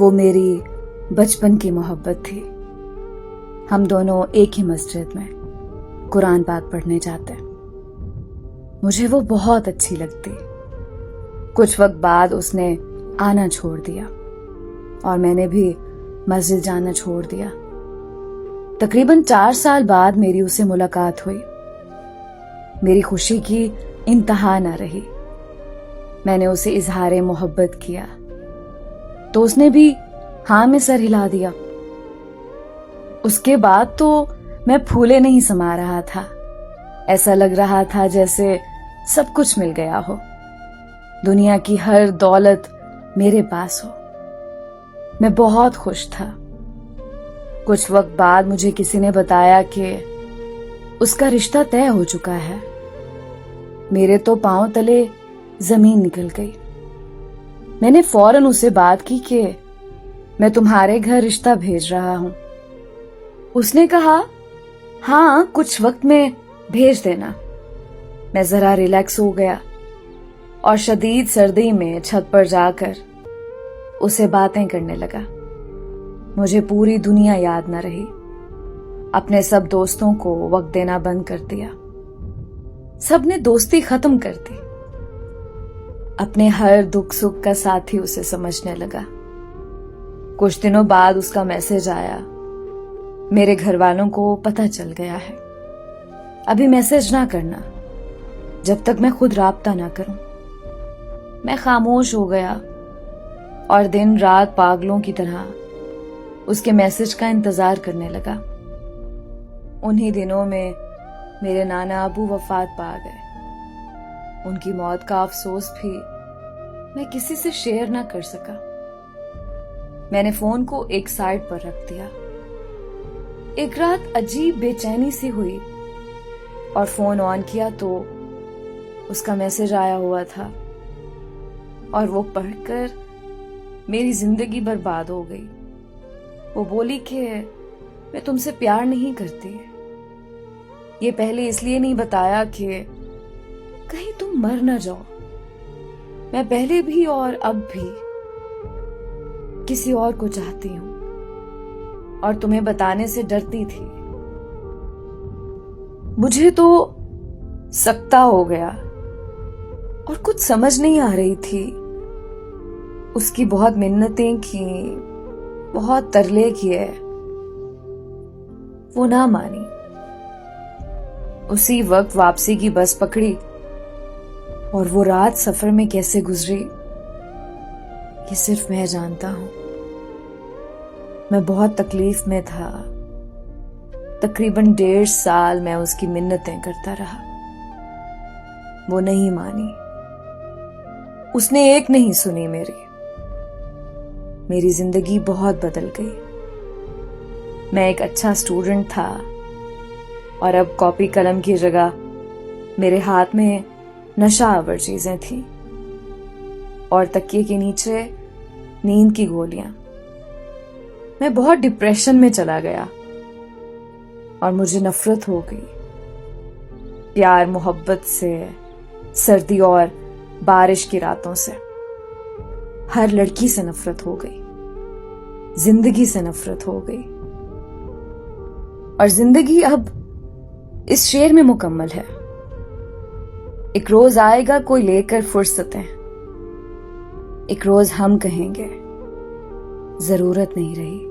वो मेरी बचपन की मोहब्बत थी। हम दोनों एक ही मस्जिद में कुरान पाक पढ़ने जाते। मुझे वो बहुत अच्छी लगती। कुछ वक्त बाद उसने आना छोड़ दिया और मैंने भी मस्जिद जाना छोड़ दिया। तकरीबन 4 साल बाद मेरी उससे मुलाकात हुई। मेरी खुशी की इंतहा न रही। मैंने उसे इजहार मोहब्बत किया तो उसने भी हाँ में सर हिला दिया। उसके बाद तो मैं फूले नहीं समा रहा था। ऐसा लग रहा था जैसे सब कुछ मिल गया हो, दुनिया की हर दौलत मेरे पास हो। मैं बहुत खुश था। कुछ वक्त बाद मुझे किसी ने बताया कि उसका रिश्ता तय हो चुका है। मेरे तो पांव तले जमीन निकल गई। मैंने फौरन उससे बात की कि मैं तुम्हारे घर रिश्ता भेज रहा हूं। उसने कहा हाँ, कुछ वक्त में भेज देना। मैं जरा रिलैक्स हो गया और शदीद सर्दी में छत पर जाकर उसे बातें करने लगा। मुझे पूरी दुनिया याद न रही। अपने सब दोस्तों को वक्त देना बंद कर दिया। सबने दोस्ती खत्म कर दी। अपने हर दुख सुख का साथी उसे समझने लगा। कुछ दिनों बाद उसका मैसेज आया। मेरे घर वालों को पता चल गया है। अभी मैसेज ना करना जब तक मैं खुद राब्ता ना करूं। मैं खामोश हो गया और दिन रात पागलों की तरह उसके मैसेज का इंतजार करने लगा। उन्हीं दिनों में मेरे नाना अबू वफात पा गए। उनकी मौत का अफसोस भी मैं किसी से शेयर ना कर सका। मैंने फोन को एक साइड पर रख दिया। एक रात अजीब बेचैनी सी हुई और फोन ऑन किया तो उसका मैसेज आया हुआ था और वो पढ़कर मेरी जिंदगी बर्बाद हो गई। वो बोली कि मैं तुमसे प्यार नहीं करती। ये पहले इसलिए नहीं बताया कि कहीं तुम मर न जाओ। मैं पहले भी और अब भी किसी और को चाहती हूं और तुम्हें बताने से डरती थी। मुझे तो सकता हो गया और कुछ समझ नहीं आ रही थी। उसकी बहुत मिन्नतें की, बहुत तरले किए, वो ना मानी। उसी वक्त वापसी की बस पकड़ी और वो रात सफर में कैसे गुजरी ये सिर्फ मैं जानता हूं। मैं बहुत तकलीफ में था। तकरीबन 1.5 साल मैं उसकी मिन्नतें करता रहा। वो नहीं मानी। उसने एक नहीं सुनी मेरी जिंदगी बहुत बदल गई। मैं एक अच्छा स्टूडेंट था और अब कॉपी कलम की जगह मेरे हाथ में नशा आवर चीजें थी और तकिए के नीचे नींद की गोलियां। मैं बहुत डिप्रेशन में चला गया और मुझे नफरत हो गई। प्यार मोहब्बत से, सर्दी और बारिश की रातों से, हर लड़की से नफरत हो गई। जिंदगी से नफरत हो गई और जिंदगी अब इस शेर में मुकम्मल है। एक रोज आएगा कोई लेकर फुर्सतें। एक रोज हम कहेंगे जरूरत नहीं रही।